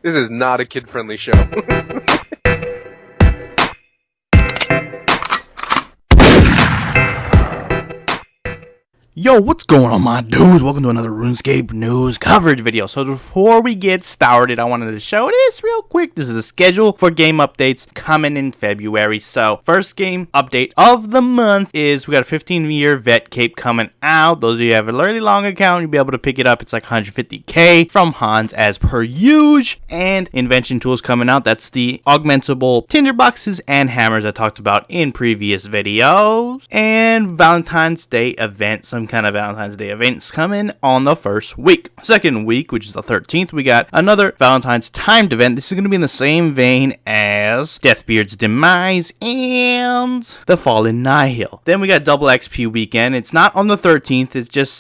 This is not a kid-friendly show. Yo, what's going on, my dudes? Welcome to another RuneScape news coverage video. So before we get started, I wanted to show this real quick. This is the schedule for game updates coming in February. So first game update of the month is we got a 15-year vet cape coming out. Those of you who have a really long account, you'll be able to pick it up. It's like 150k from Hans as per usual. And invention tools coming out. That's the augmentable tinderboxes and hammers I talked about in previous videos. And Valentine's Day event, some kind of Valentine's Day events coming on the first week. Second week, which is the 13th, we got another Valentine's timed event. This is going to be in the same vein as Deathbeard's Demise and the Fallen Nihil. Then we got Double XP weekend. It's not on the 13th.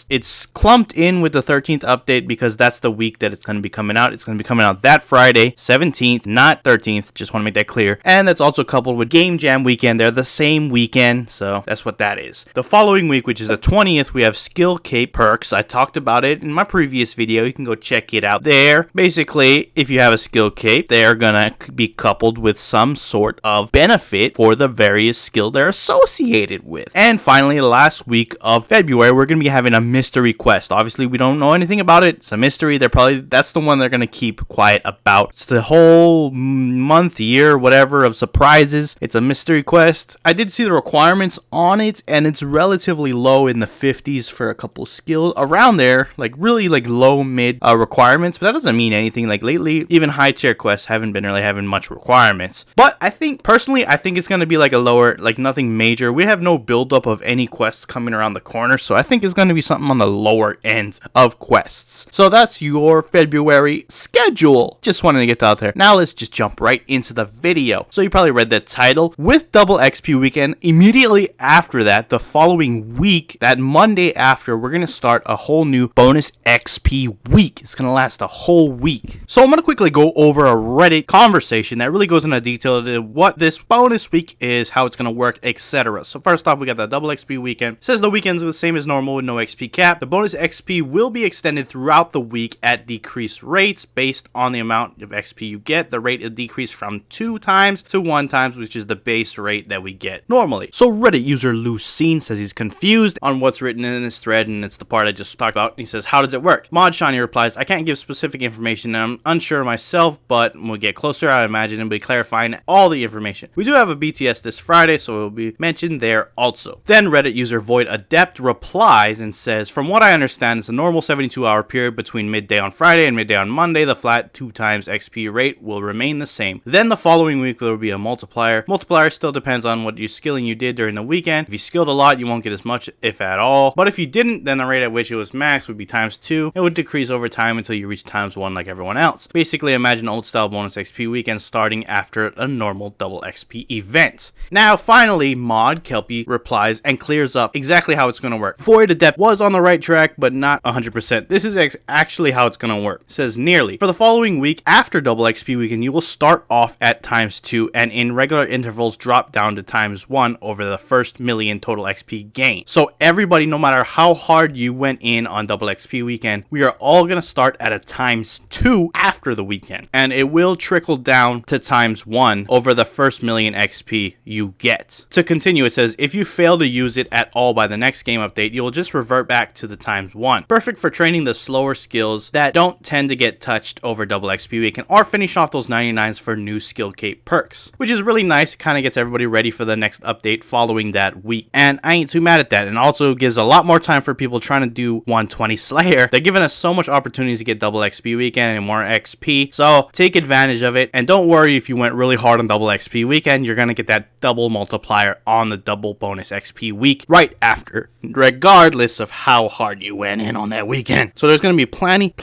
It's clumped in with the 13th update because that's the week that it's going to be coming out. It's going to be coming out that Friday, 17th, not 13th. Just want to make that clear. And that's also coupled with Game Jam weekend. They're the same weekend, so that's what that is. The following week, which is the 20th, we have Skill Cape perks. I talked about it in my previous video. You can go check it out there. Basically, if you have a Skill Cape, they are gonna be coupled with some sort of benefit for the various skill they're associated with. And finally, last week of February, we're gonna be having a mystery quest. Obviously, we don't know anything about it. It's a mystery. That's the one they're gonna keep quiet about. It's the whole month, year, whatever of surprises. It's a mystery quest. I did see the requirements on it, and it's relatively low in the 50s for a couple skills around there, like really like low mid requirements, but that doesn't mean anything. Like lately, even high tier quests haven't been really having much requirements. But I think it's gonna be like a lower, like nothing major. We have no buildup of any quests coming around the corner, so I think it's gonna be something on the lower end of quests. So that's your February schedule. Just wanted to get that out there. Now let's just jump right into the video. So you probably read the title. With Double XP weekend, immediately after that, the following week, that Monday after, we're gonna start a whole new bonus XP week. It's gonna last a whole week. So I'm gonna quickly go over a Reddit conversation that really goes into detail to what this bonus week is, how it's gonna work, etc. So first off, we got the Double XP weekend. It says the weekends are the same as normal with no XP cap. The bonus XP will be extended throughout the week at decreased rates based on the amount of XP you get. The rate is decreased from 2 times to 1 times, which is the base rate that we get normally. So Reddit user Lucene says he's confused on what's written in this thread, and it's the part I just talked about. He says, how does it work? Mod Shiny replies, I can't give specific information, and I'm unsure myself, but when we get closer, I imagine it'll be clarifying all the information. We do have a BTS this Friday, so it will be mentioned there also. Then Reddit user Void Adept replies and says, from what I understand, it's a normal 72-hour period between midday on Friday and midday on Monday. The flat 2 times XP rate will remain the same. Then the following week, there will be a multiplier. Multiplier still depends on what skilling you did during the weekend. If you skilled a lot, you won't get as much, if at all. But if you didn't, then the rate at which it was max would be times 2. It would decrease over time until you reach times 1 like everyone else. Basically, imagine old style bonus XP weekend starting after a normal double XP event. Now, finally, Mod Kelpie replies and clears up exactly how it's going to work. Void Adept was on the right track, but not 100%. This is actually how it's going to work. It says nearly. For the following week, after double XP weekend, you will start off at times 2 and in regular intervals drop down to times 1 over the first million total XP gain. So everybody, no matter how hard you went in on double XP weekend, we are all going to start at a times 2 after the weekend, and it will trickle down to times 1 over the first million XP you get. To continue, it says if you fail to use it at all by the next game update, you will just revert back to the times 1. Perfect for training the slower skills that don't tend to get touched over double XP weekend, or finish off those 99s for new skill cape perks, which is really nice. It kind of gets everybody ready for the next update following that week, and I ain't too mad at that. And also gives a lot more time for people trying to do 120 Slayer. They're giving us so much opportunities to get double XP weekend and more XP, so take advantage of it. And don't worry if you went really hard on double XP weekend, you're gonna get that double multiplier on the double bonus XP week right after, regardless of how hard you went in on that weekend. So there's gonna be plenty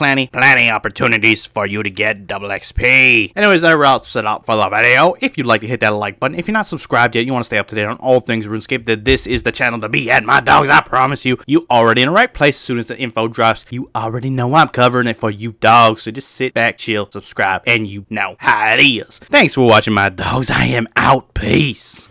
opportunities for you to get double XP. Anyways, that wraps it up for the video. If you'd like to hit that like button, if you're not subscribed yet, you want to stay up to date on all things RuneScape, then this is the channel to be at, my dogs. I promise you, you already in the right place. As soon as the info drops, you already know I'm covering it for you dogs. So just sit back, chill, subscribe, and you know how it is. Thanks for watching, my dogs. I am out. Peace.